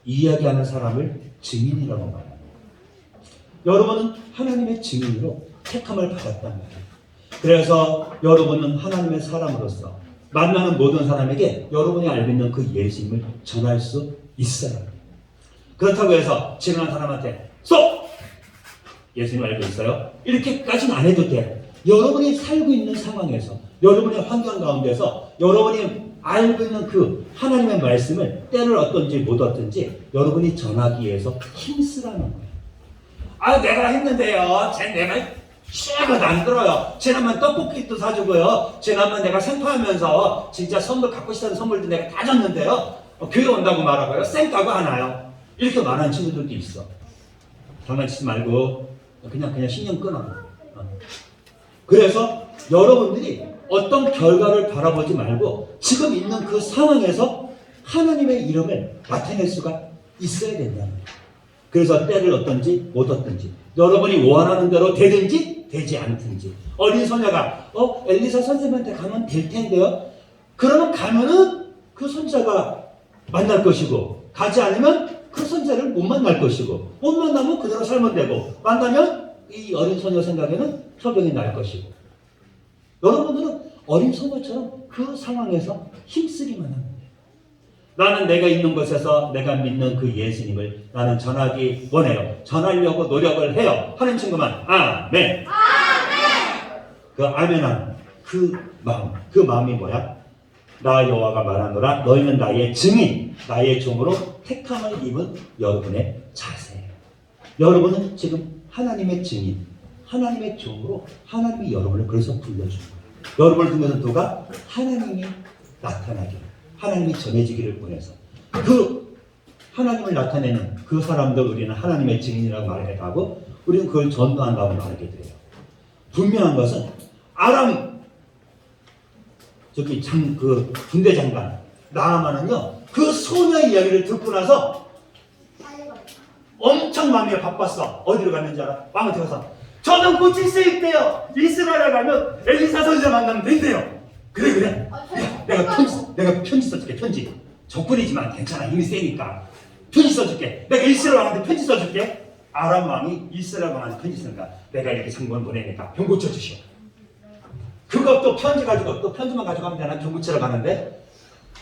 이야기하는 사람을 증인이라고 말합니다. 여러분은 하나님의 증인으로 택함을 받았단 말이에요. 그래서 여러분은 하나님의 사람으로서 만나는 모든 사람에게 여러분이 알고 있는 그 예수님을 전할 수 있어야 해요. 그렇다고 해서 지나간 사람한테 쏙! 예수님 알고 있어요? 이렇게까지는 안 해도 돼. 여러분이 살고 있는 상황에서 여러분의 환경 가운데서 여러분이 알고 있는 그 하나님의 말씀을 때를 얻든지 못 얻든지 여러분이 전하기 위해서 힘쓰라는 거예요. 내가 했는데요. 내 말 쉬어도 안 들어요. 지난번 떡볶이도 사주고요. 지난번 내가 생파하면서 진짜 선물 갖고 싶다는 선물도 내가 다 줬는데요. 교회 온다고 말하고요. 쌩까고 하나요. 이렇게 말하는 친구들도 있어. 장난치지 말고 그냥 신경 끊어. 그래서 여러분들이 어떤 결과를 바라보지 말고 지금 있는 그 상황에서 하나님의 이름을 나타낼 수가 있어야 된다는 거예요. 그래서 때를 얻든지 못 얻든지 여러분이 원하는 대로 되든지 되지 않든지 어린 소녀가 엘리사 선생님한테 가면 될 텐데요. 그러면 가면은 그 선자가 만날 것이고 가지 않으면 그 선자를 못 만날 것이고 못 만나면 그대로 살면 되고 만나면 이 어린 소녀 생각에는 소병이 날 것이고 여러분들은 어린 소녀처럼 그 상황에서 힘쓰기만 합니다. 나는 내가 있는 곳에서 내가 믿는 그 예수님을 나는 전하기 원해요. 전하려고 노력을 해요. 하는 친구만 아멘. 그 아멘한 그 마음이 뭐야? 나 여호와가 말하노라 너희는 나의 증인 나의 종으로 택함을 입은 여러분의 자세예요. 여러분은 지금 하나님의 증인 하나님의 종으로 하나님이 여러분을 그래서 불러준 거예요. 여러분을 통해서 누가 하나님이 나타나기를 하나님이 전해지기를 원해서 그 하나님을 나타내는 그 사람들 우리는 하나님의 증인이라고 말하기도 하고 우리는 그걸 전도한다고 말하기도 해요. 분명한 것은 아람 그 군대 장관 나아만은요 그 소녀의 이야기를 듣고 나서 엄청 마음이 바빴어. 어디로 갔는지 알아? 왕한테 가서 저는 고칠 수 있대요. 이스라엘에 가면 엘리사 선지자 만나면 된대요. 그래. 내가 편지 써줄게. 편지. 적군이지만 괜찮아. 힘이 세니까. 편지 써줄게. 내가 이스라엘 왕한테 편지 써줄게. 아람 왕이 이스라엘 왕한테 편지 쓰니까 내가 이렇게 상권 보내니까 병 고쳐주시오. 그것도 편지 가지고 또 편지만 가져가면 되나? 병 고치러 가는데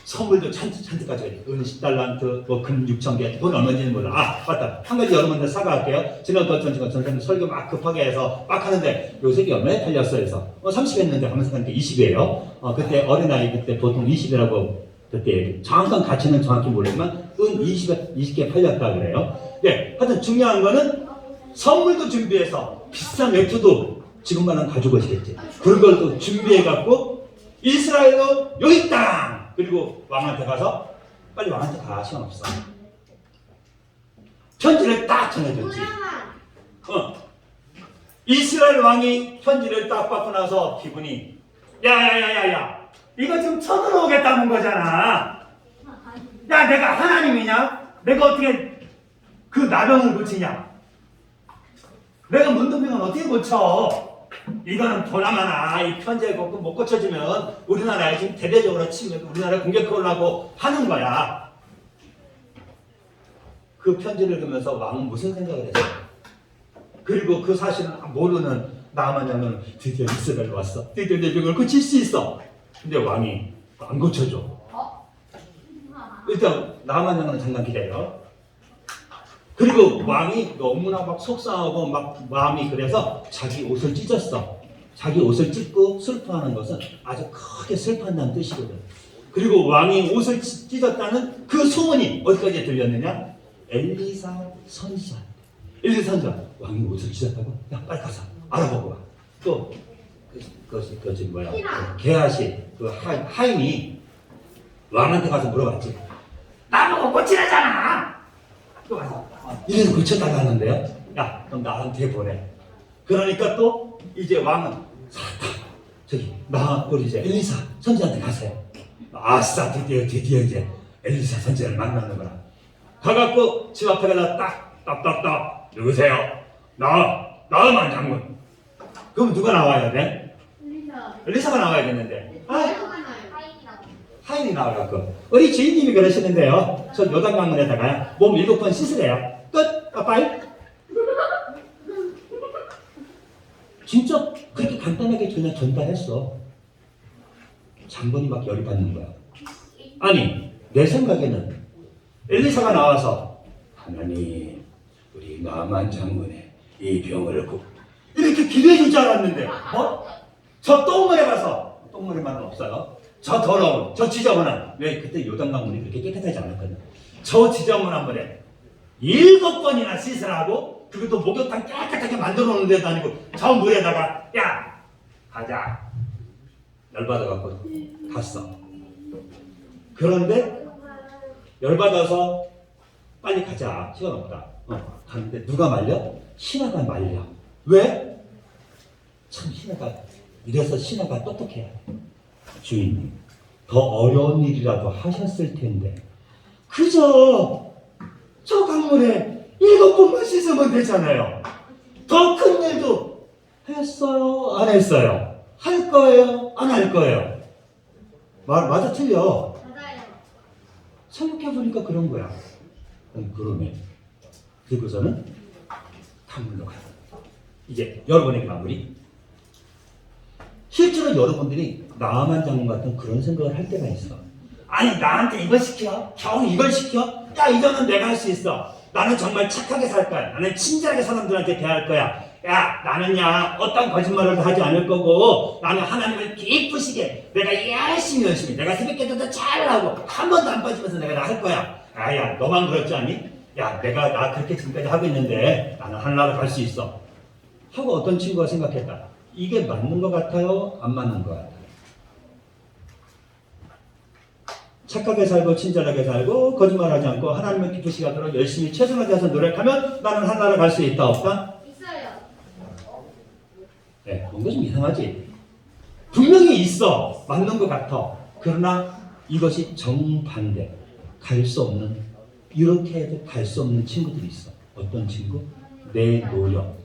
선물도 잔뜩 가져가야 돼. 은 10달란트, 금 6,000개, 돈 얼마인지는 몰라. 맞다. 한 가지 여러분들 사과할게요. 지난번 전생님 설교 막 급하게 해서 막 하는데 요새 얼마에 팔렸어? 해서 30 했는데 하면서 하니까 20이에요. 그때 어린아이 그때 보통 20이라고 그때 정확한 가치는 정확히 모르지만 은 20개 팔렸다 그래요. 네, 하여튼 중요한 거는 선물도 준비해서 비싼 외투도 지금만은 가지고 오시겠지. 그걸 또 준비해갖고 이스라엘로 여기 있다! 그리고 왕한테 가서 빨리 왕한테 가. 시간 없어. 편지를 딱 전해줬지. 이스라엘 왕이 편지를 딱 받고 나서 기분이 야야야야야 이거 지금 쳐들어오겠다는 거잖아. 야 내가 하나님이냐? 내가 어떻게 그 나병을 고치냐? 내가 문둥병은 어떻게 고쳐? 이거는 보나마나 이 편지에 못 고쳐주면 우리나라에 지금 대대적으로 치면 우리나라에 공격하려고 하는 거야. 그 편지를 읽으면서 왕은 무슨 생각을 했어? 그리고 그 사실은 모르는 나만 양은 드디어 이스라엘 왔어. 드디어 내 병을 고칠 수 있어. 근데 왕이 안 고쳐줘. 일단 나만 양은 잠깐 기다려. 그리고 왕이 너무나 막 속상하고 막 마음이 그래서 자기 옷을 찢었어. 자기 옷을 찢고 슬퍼하는 것은 아주 크게 슬퍼한다는 뜻이거든. 그리고 왕이 옷을 찢었다는 그 소문이 어디까지 들렸느냐? 엘리사 선지자. 엘리사 선지자. 왕이 옷을 찢었다고? 야 빨리 가서 알아보고 와. 또 그것이 뭐야? 게하시 그 하인이 왕한테 가서 물어봤지. 나보고 고치라잖아. 또 가서 이래서 고쳐달라는데요. 야 그럼 나한테 보내. 그러니까 또 이제 왕은 저기 우리 이제 엘리사 선지자한테 가세요. 아싸 드디어 이제 엘리사 선지자를 만나는 거라. 가갖고 집 앞에 가서 딱딱딱딱 누구세요? 나만 장군. 그럼 누가 나와야 돼? 엘리사가 나와야겠는데. 하인이 나와갖고 우리 주인님이 그러시는데요. 저 요단강물에다가 몸 7번 씻으래요. 끝. 빠빠이. 진짜 그렇게 간단하게 그냥 전달했어. 장군이 막 열이 받는 거야. 아니 내 생각에는 엘리사가 나와서 하나님 우리 나만 장군의 이 병을 이렇게 기도해줄 줄 알았는데 저 똥물에 가서 똥물에만 없어요. 저 더러운 저 지저분한 왜 그때 요단강물이 그렇게 깨끗하지 않았거든. 저 지저분한 물에 7번이나 씻으라고. 그것도 목욕탕 깨끗하게 만들어 놓는 데도 아니고 저 물에다가 야 가자 열받아갖고 갔어. 그런데 열받아서 빨리 가자 시간 없다. 갔는데 누가 말려? 신하가 말려. 왜? 참 신하가 이래서 신하가 똑똑해야 돼. 주인님, 더 어려운 일이라도 하셨을 텐데 그저 저 강물에 7번만 씻으면 되잖아요. 더 큰 일도 했어요? 안 했어요? 할 거예요? 안 할 거예요? 맞아 틀려? 맞아요. 생각해보니까 그런 거야. 그러네. 그리고서는 강물로 가요. 이제 여러분에게 마무리. 실제로 여러분들이 나만 장군 같은 그런 생각을 할 때가 있어. 아니 나한테 이걸 시켜? 겨우 이걸 시켜? 야 이거는 내가 할 수 있어. 나는 정말 착하게 살 거야. 나는 친절하게 사람들한테 대할 거야. 야 나는야 어떤 거짓말을 하지 않을 거고 나는 하나님을 기쁘시게 내가 열심히 내가 새벽기도도 잘하고 한 번도 안 빠지면서 내가 다 할 거야. 야 너만 그렇지 않니? 야 내가 나 그렇게 지금까지 하고 있는데 나는 하늘나라 갈 수 있어 하고 어떤 친구가 생각했다. 이게 맞는 것 같아요? 안 맞는 것 같아요? 착하게 살고 친절하게 살고 거짓말하지 않고 하나님을 기쁘시게 하도록 열심히 최선을 다해서 노력하면 나는 하늘나라 갈 수 있다 없다? 있어요. 네, 뭔가 좀 이상하지? 분명히 있어. 맞는 것 같아. 그러나 이것이 정반대. 갈 수 없는, 이렇게 해도 갈 수 없는 친구들이 있어. 어떤 친구? 내 노력,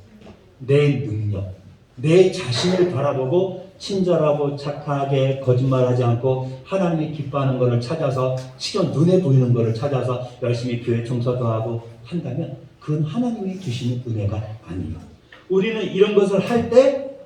내 능력, 내 자신을 바라보고 친절하고 착하게 거짓말하지 않고 하나님이 기뻐하는 것을 찾아서 시간 눈에 보이는 것을 찾아서 열심히 교회 청소도 하고 한다면 그건 하나님이 주시는 은혜가 아니에요. 우리는 이런 것을 할 때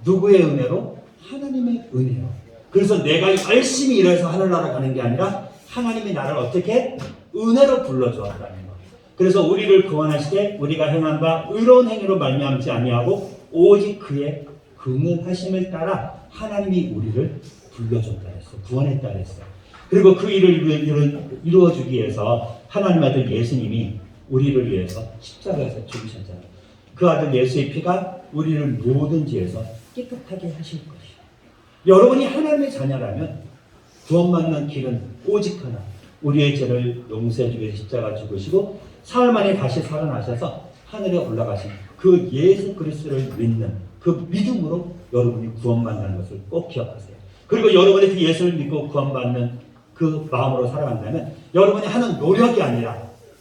누구의 은혜로? 하나님의 은혜로. 그래서 내가 열심히 일해서 하늘나라 가는 게 아니라 하나님이 나를 어떻게? 은혜로 불러주었다는 것. 그래서 우리를 구원하시되 우리가 행한 바 의로운 행위로 말미암지 아니하고 오직 그의 긍휼하심을 따라 하나님이 우리를 불러줬다 했어. 구원했다 했어. 그리고 그 일을 이루어주기 위해서 하나님 아들 예수님이 우리를 위해서 십자가에서 죽으셨잖아요. 그 아들 예수의 피가 우리를 모든 죄에서 깨끗하게 하실 것이요. 여러분이 하나님의 자녀라면 구원받는 길은 오직 하나. 우리의 죄를 용서해주기 위해 십자가 죽으시고 사흘 만에 다시 살아나셔서 하늘에 올라가신 그 예수 그리스도를 믿는 그 믿음으로 여러분이 구원받는 것을 꼭 기억하세요. 그리고 여러분이 그 예수를 믿고 구원받는 그 마음으로 살아간다면 여러분이 하는 노력이 아니라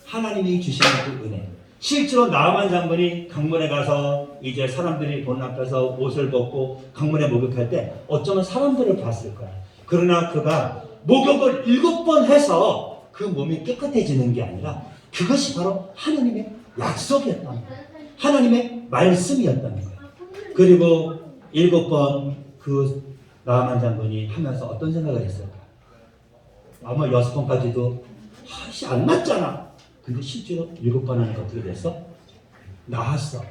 하나님이 주시는 그 은혜. 실제로 나아만 장군이 강문에 가서 이제 사람들이 본 앞에서 옷을 벗고 강문에 목욕할 때 어쩌면 사람들을 봤을 거야. 그러나 그가 목욕을 7번 해서 그 몸이 깨끗해지는 게 아니라 그것이 바로 하나님의 약속이었다는 거야. 하나님의 말씀이었다는 거야. 그리고 7번 그 나아만 장군이 하면서 어떤 생각을 했을까? 아마 6번까지도 안 났잖아. 근데 실제로 7번 하니까 어떻게 됐어? 나았어.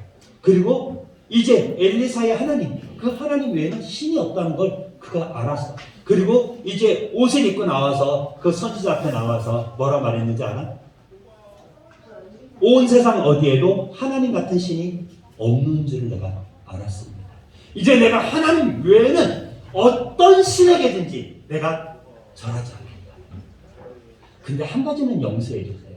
그리고 이제 엘리사의 하나님, 그 하나님 외에는 신이 없다는 걸 그가 알았어. 그리고 이제 옷을 입고 나와서 그 선지자 앞에 나와서 뭐라 말했는지 알아? 온 세상 어디에도 하나님 같은 신이 없는 줄을 내가 알았습니다. 이제 내가 하나님 외에는 어떤 신에게든지 내가 절하지 않겠다. 근데 한 가지는 용서해 주세요.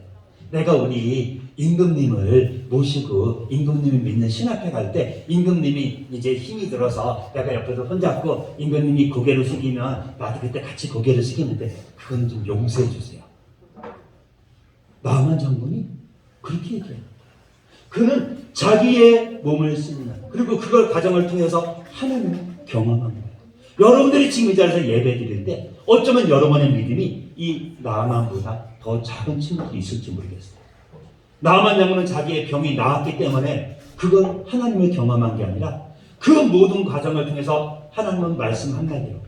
내가 우리 임금님을 모시고 임금님이 믿는 신 앞에 갈 때 임금님이 이제 힘이 들어서 내가 옆에서 손잡고 임금님이 고개를 숙이면 나도 그때 같이 고개를 숙이는데 그건 좀 용서해 주세요. 나아만 장군이 그렇게 얘기해요. 그는 자기의 몸을 쓰는 그리고 그걸 과정을 통해서 하나님을 경험한 거예요. 여러분들이 지금 이 자리에서 예배 드릴 때 어쩌면 여러분의 믿음이 이 나아만보다 더 작은 친구들이 있을지 모르겠어요. 나아만 장군은 자기의 병이 나았기 때문에 그건 하나님을 경험한 게 아니라 그 모든 과정을 통해서 하나님은 말씀 한마디로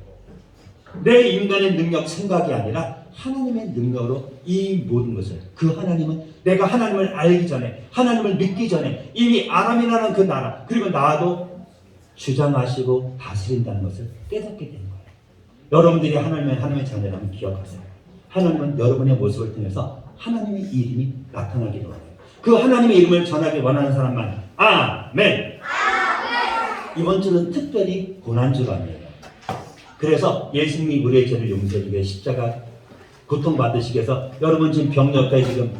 내 인간의 능력 생각이 아니라 하나님의 능력으로 이 모든 것을 그 하나님은 내가 하나님을 알기 전에 하나님을 믿기 전에 이미 아람이라는 그 나라 그리고 나도 주장하시고 다스린다는 것을 깨닫게 된 거예요. 여러분들이 하나님의 자녀라면 기억하세요. 하나님은 여러분의 모습을 통해서 하나님의 이름이 나타나기도 해요. 그 하나님의 이름을 전하기 원하는 사람만 아멘. 이번 주는 특별히 고난주간이에요. 그래서 예수님이 우리의 죄를 용서하기 위해 십자가 고통받으시기 위해서 여러분 지금 병 옆에 지금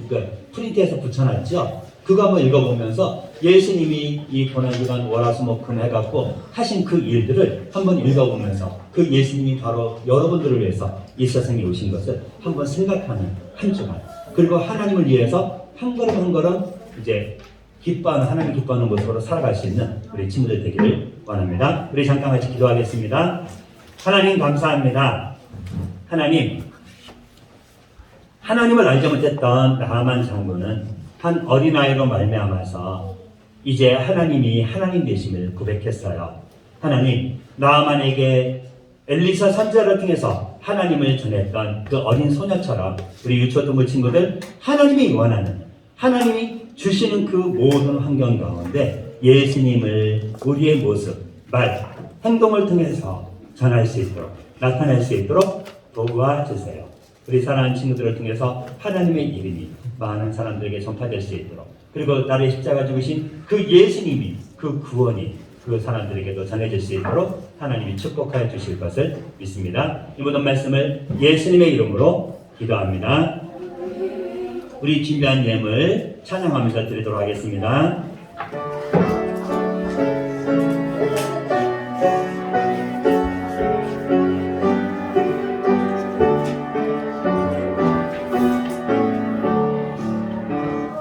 프린트해서 붙여놨죠? 그거 한번 읽어보면서 예수님이 이 고난기간 월화수목금 해갖고 하신 그 일들을 한번 읽어보면서 그 예수님이 바로 여러분들을 위해서 이 세상에 오신 것을 한번 생각하는 한 주간, 그리고 하나님을 위해서 한 걸음 한 걸음 이제 기뻐하는, 하나님 기뻐하는 모습으로 살아갈 수 있는 우리 친구들 되기를 원합니다. 우리 잠깐 같이 기도하겠습니다. 하나님 감사합니다. 하나님을 알지 못했던 나아만 장군은 한 어린아이로 말미암아서 이제 하나님이 하나님 되심을 고백했어요. 하나님, 나아만에게 엘리사 선지자를 통해서 하나님을 전했던 그 어린 소녀처럼 우리 유초동물 친구들, 하나님이 원하는, 하나님이 주시는 그 모든 환경 가운데 예수님을 우리의 모습, 말, 행동을 통해서 전할 수 있도록, 나타낼 수 있도록 도와주세요. 우리 사랑하는 친구들을 통해서 하나님의 이름이 많은 사람들에게 전파될 수 있도록, 그리고 나를 십자가 죽으신 그 예수님이, 그 구원이 그 사람들에게도 전해질 수 있도록 하나님이 축복하여 주실 것을 믿습니다. 이 모든 말씀을 예수님의 이름으로 기도합니다. 우리 준비한 예물 찬양하면서 드리도록 하겠습니다.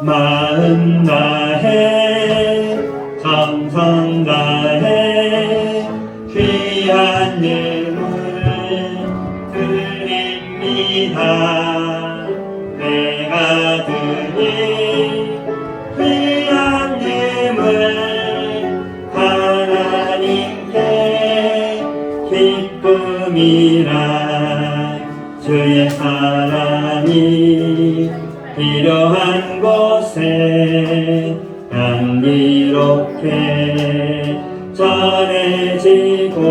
마음 다해 정성 다해 귀한 예물 드립니다. 내가 드린 귀한 예물 하나님께 기쁨이라. 주의 사랑이 필요한 곳에 향기롭게 전해지고,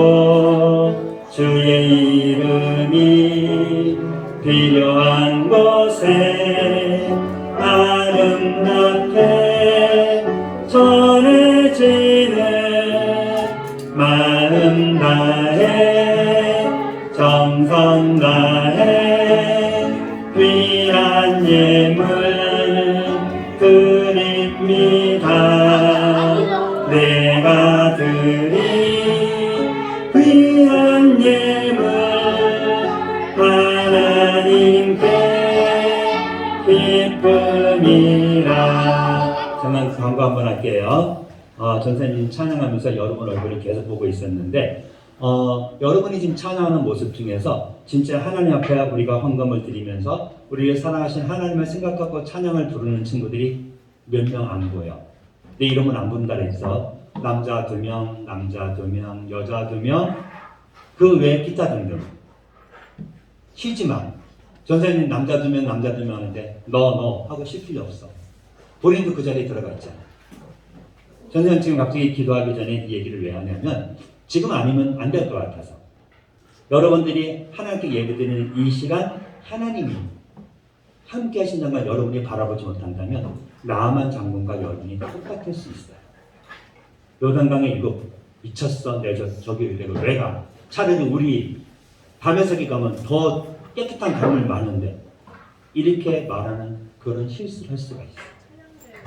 주의 이름이 필요한 곳에 아름답게 전해지는 마음 다해 정성 다해 귀한 예물 드립니다. 내가 드린 귀한 예물 하나님께 기쁨이라. 저만 광고 한번 할게요. 전사님 찬양하면서 여러분 얼굴을 계속 보고 있었는데, 여러분이 지금 찬양하는 모습 중에서 진짜 하나님 앞에 우리가 헌금을 드리면서 우리를 사랑하신 하나님을 생각하고 찬양을 부르는 친구들이 몇 명 안 보여. 내 이름은 안 부른다 그랬어. 남자 2명, 남자 2명, 여자 2명, 그 외에 기타 등등. 쉬지마. 전사님 남자 2명, 남자 2명 하는데 너 하고 쉴 필요 없어. 본인도 그 자리에 들어가 있잖아. 전사님 지금 갑자기 기도하기 전에 이 얘기를 왜 하냐면, 지금 아니면 안 될 것 같아서. 여러분들이 하나님께 예배드리는 이 시간, 하나님이 함께 하신다는 걸 여러분이 바라보지 못한다면 나아만 장군과 여러분이 똑같을 수 있어요. 요단강에 이거 미쳤어, 내 저기 내가 왜 가? 차라리 우리 밤에서기 가면 더 깨끗한 강물 많은데, 이렇게 말하는 그런 실수를 할 수가 있어요.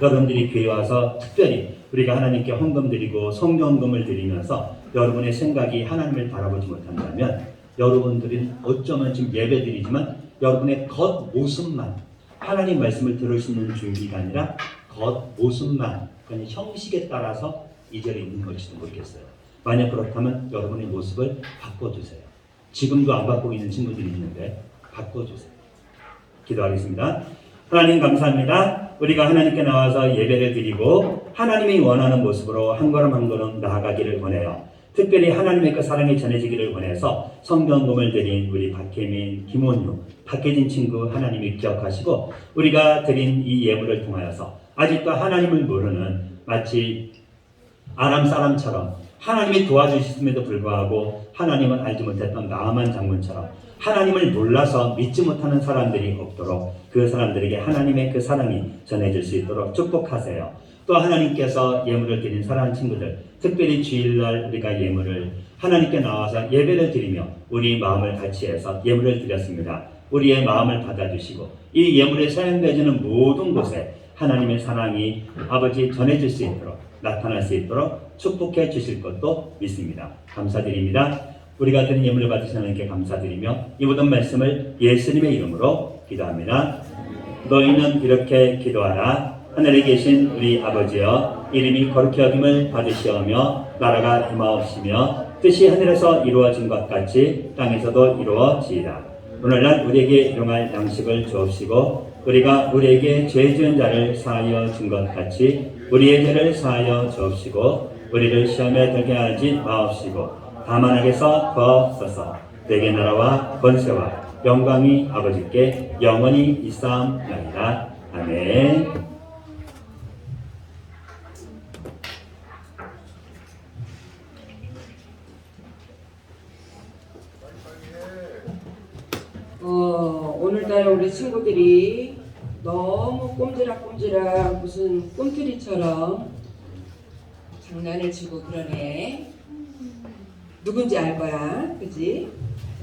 여러분들이 교회 와서 특별히 우리가 하나님께 헌금 드리고 성경금을 드리면서 여러분의 생각이 하나님을 바라보지 못한다면, 여러분들은 어쩌면 지금 예배 드리지만 여러분의 겉모습만 하나님 말씀을 들을 수 있는 준비가 아니라 겉모습만, 그냥 형식에 따라서 이 자리에 있는 것일지도 모르겠어요. 만약 그렇다면 여러분의 모습을 바꿔주세요. 지금도 안 바꾸고 있는 친구들이 있는데 바꿔주세요. 기도하겠습니다. 하나님 감사합니다. 우리가 하나님께 나와서 예배를 드리고 하나님이 원하는 모습으로 한 걸음 한 걸음 나아가기를 원해요. 특별히 하나님의 그 사랑이 전해지기를 원해서 성경금을 드린 우리 박혜민, 김원유, 박혜진 친구 하나님이 기억하시고, 우리가 드린 이 예물을 통하여서 아직도 하나님을 모르는 마치 아람 사람처럼 하나님이 도와주셨음에도 불구하고 하나님을 알지 못했던 나아만 장군처럼 하나님을 몰라서 믿지 못하는 사람들이 없도록 그 사람들에게 하나님의 그 사랑이 전해질 수 있도록 축복하세요. 또 하나님께서 예물을 드린 사랑하는 친구들, 특별히 주일날 우리가 예물을 하나님께 나와서 예배를 드리며 우리 마음을 같이 해서 예물을 드렸습니다. 우리의 마음을 받아주시고 이 예물에 사용되어지는 모든 곳에 하나님의 사랑이 아버지 전해질 수 있도록 나타날 수 있도록 축복해 주실 것도 믿습니다. 감사드립니다. 우리가 드린 예물을 받으시는 하나님께 감사드리며 이 모든 말씀을 예수님의 이름으로 기도합니다. 너희는 이렇게 기도하라. 하늘에 계신 우리 아버지여, 이름이 거룩히 여김을 받으시오며 나라가 임하옵시며 뜻이 하늘에서 이루어진 것 같이 땅에서도 이루어지이다. 오늘날 우리에게 일용할 양식을 주옵시고 우리가 우리에게 죄 지은 자를 사하여 준 것 같이 우리의 죄를 사하여 주옵시고 우리를 시험에 들게 하지 마옵시고 다만 악에서 구하옵소서. 내게 나라와 권세와 영광이 아버지께 영원히 있사옵나이다. 아멘. 오늘따라 우리 친구들이 너무 꼼지락꼼지락 무슨 꿈틀이처럼 장난을 치고 그러네. 누군지 알 거야, 그지?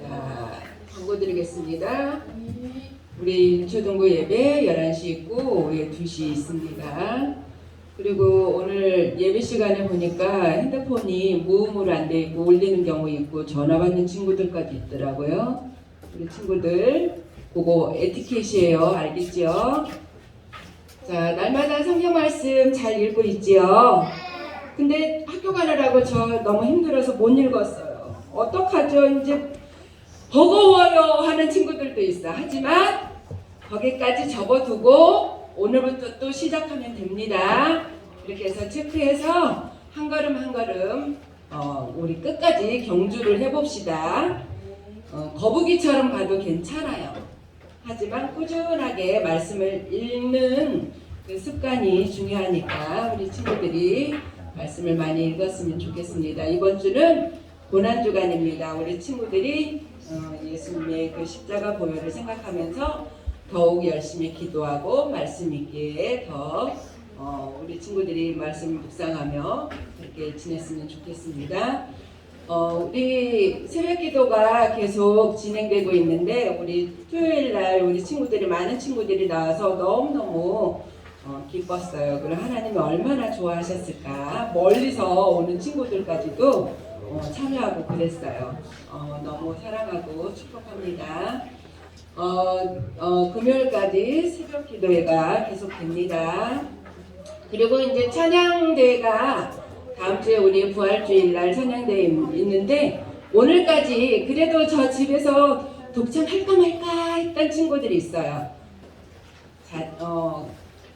자, 광고 드리겠습니다. 우리 초등부 예배 11시 있고 오후에 2시 있습니다. 그리고 오늘 예배 시간에 보니까 핸드폰이 무음으로 안 돼 있고 울리는 경우 있고 전화 받는 친구들까지 있더라고요. 우리 친구들 그거 에티켓이에요. 알겠죠? 자, 날마다 성경 말씀 잘 읽고 있지요? 근데 학교 가느라고 저 너무 힘들어서 못 읽었어요. 어떡하죠? 이제 버거워요 하는 친구들도 있어. 하지만 거기까지 접어두고 오늘부터 또 시작하면 됩니다. 이렇게 해서 체크해서 한 걸음 한 걸음 우리 끝까지 경주를 해봅시다. 거북이처럼 가도 괜찮아요. 하지만 꾸준하게 말씀을 읽는 그 습관이 중요하니까 우리 친구들이 말씀을 많이 읽었으면 좋겠습니다. 이번 주는 고난주간입니다. 우리 친구들이 예수님의 그 십자가 보혈을 생각하면서 더욱 열심히 기도하고 말씀 있기에 더 우리 친구들이 말씀을 묵상하며 그렇게 지냈으면 좋겠습니다. 우리 새벽 기도가 계속 진행되고 있는데 우리 토요일 날 우리 친구들이 많은 친구들이 나와서 너무너무 기뻤어요. 그리고 하나님이 얼마나 좋아하셨을까. 멀리서 오는 친구들까지도 참여하고 그랬어요. 너무 사랑하고 축복합니다. 금요일까지 새벽 기도회가 계속됩니다. 그리고 이제 찬양대회가 다음 주에 우리 부활주일날 찬양대회 있는데 오늘까지 그래도 저 집에서 독창할까 말까 했던 친구들이 있어요. 자,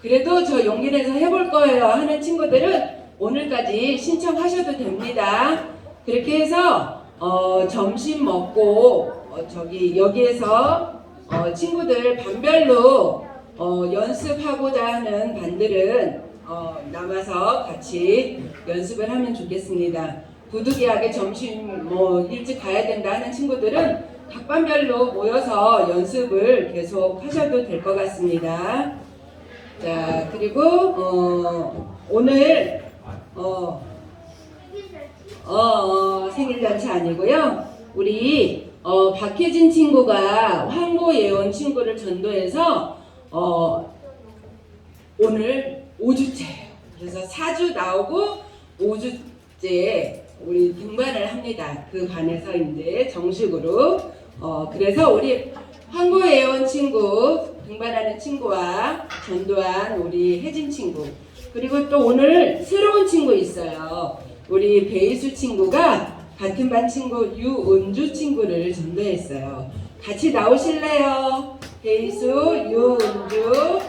그래도 저 용기 내서 해볼 거예요 하는 친구들은 오늘까지 신청하셔도 됩니다. 그렇게 해서 점심 먹고 여기에서 친구들 반별로 연습하고자 하는 반들은 남아서 같이 연습을 하면 좋겠습니다. 부득이하게 점심 일찍 가야 된다 하는 친구들은 각 반별로 모여서 연습을 계속 하셔도 될 것 같습니다. 자, 그리고 오늘 생일 잔치 아니고요. 우리 박혜진 친구가 황보예원 친구를 전도해서 오늘 5주째예요. 그래서 4주 나오고 5주째 우리 등반을 합니다. 그 반에서 이제 정식으로 그래서 우리 황보예원 친구 등반하는 친구와 전도한 우리 혜진 친구 그리고 또 오늘 새로운 친구 있어요. 우리 베이수 친구가 같은 반 친구 유은주 친구를 전도했어요. 같이 나오실래요? 베이수, 유은주.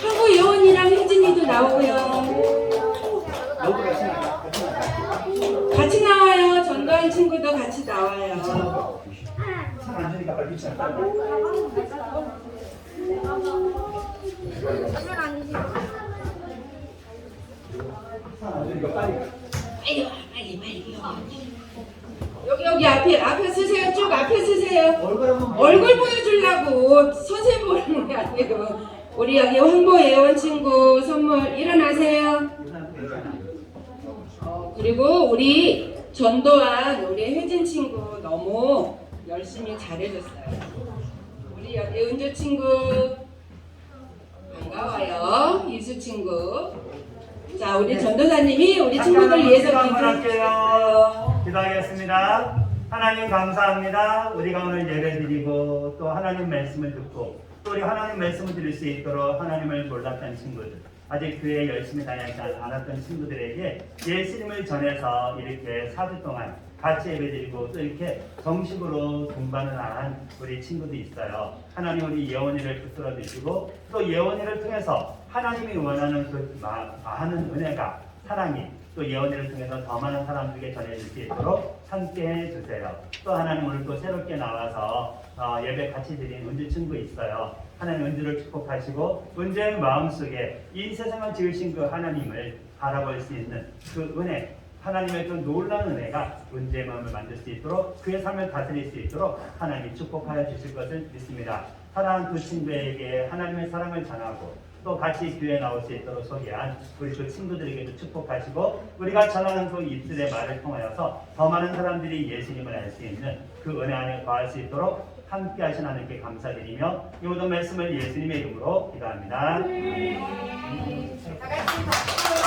하고 예원이랑 혜진이도 나오고요. 같이 나와요. 전도한 친구도 같이 나와요. 여기 앞에 쓰세요. 쭉 앞에 쓰세요. 얼굴 보여주려고 선생님 보는 게 아니에요. 우리 여기 황보예원 친구 선물 일어나세요. 그리고 우리 전도한 우리 혜진 친구 너무 열심히 잘해줬어요. 우리 여기 은주 친구 반가워요. 이수 친구. 자, 우리 전도사님이 우리 친구들 위해서 기도 한번 기도해 할게요. 기도하겠습니다. 하나님 감사합니다. 우리가 오늘 예배 드리고 또 하나님 말씀을 듣고 또 우리 하나님 말씀을 들을 수 있도록 하나님을 몰랐던 친구들, 아직 교회에 열심히 다니지 않았던 친구들에게 예수님을 전해서 이렇게 4주 동안 같이 예배드리고 또 이렇게 정식으로 동반을 한 우리 친구도 있어요. 하나님 우리 예원이를 붙들어 주시고 또 예원이를 통해서 하나님이 원하는 그 많은 은혜가, 사랑이 또 예언을 통해서 더 많은 사람들에게 전해질 수 있도록 함께해 주세요. 또 하나님 오늘 또 새롭게 나와서 예배 같이 드린 은주 친구 있어요. 하나님 은주를 축복하시고 은주의 마음속에 이 세상을 지으신 그 하나님을 바라볼 수 있는 그 은혜, 하나님의 그 놀라운 은혜가 은주의 마음을 만들 수 있도록 그의 삶을 다스릴 수 있도록 하나님이 축복하여 주실 것을 믿습니다. 사랑하는 두 친구에게 하나님의 사랑을 전하고 또 같이 교회에 나올 수 있도록 소개한 우리 그 친구들에게도 축복하시고 우리가 전하는 그 입술의 말을 통하여서 더 많은 사람들이 예수님을 알 수 있는 그 은혜 안에 거할 수 있도록 함께 하신 하나님께 감사드리며 이 모든 말씀을 예수님의 이름으로 기도합니다. 다 같이 박수.